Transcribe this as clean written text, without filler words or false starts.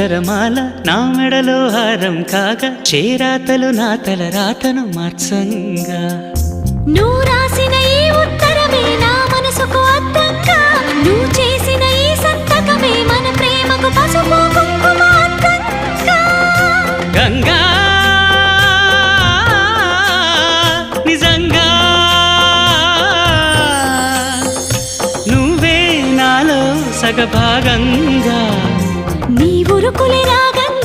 అక్షరమాల నా మెడలో హారం కాగా చేరాతలు నా తల రాతను మార్చంగా నువ్వు రాసిన ఈ ఉత్తరమే నా మనసుకు అర్థంగా నువ్వు చేసిన ఈ సంతకమే మన ప్రేమకు పసుపు కుంకుమ అర్థంగా గంగా నిజంగా నువ్వే నాలో సగభాగంగా నీ ఉరుకులే రాగంగా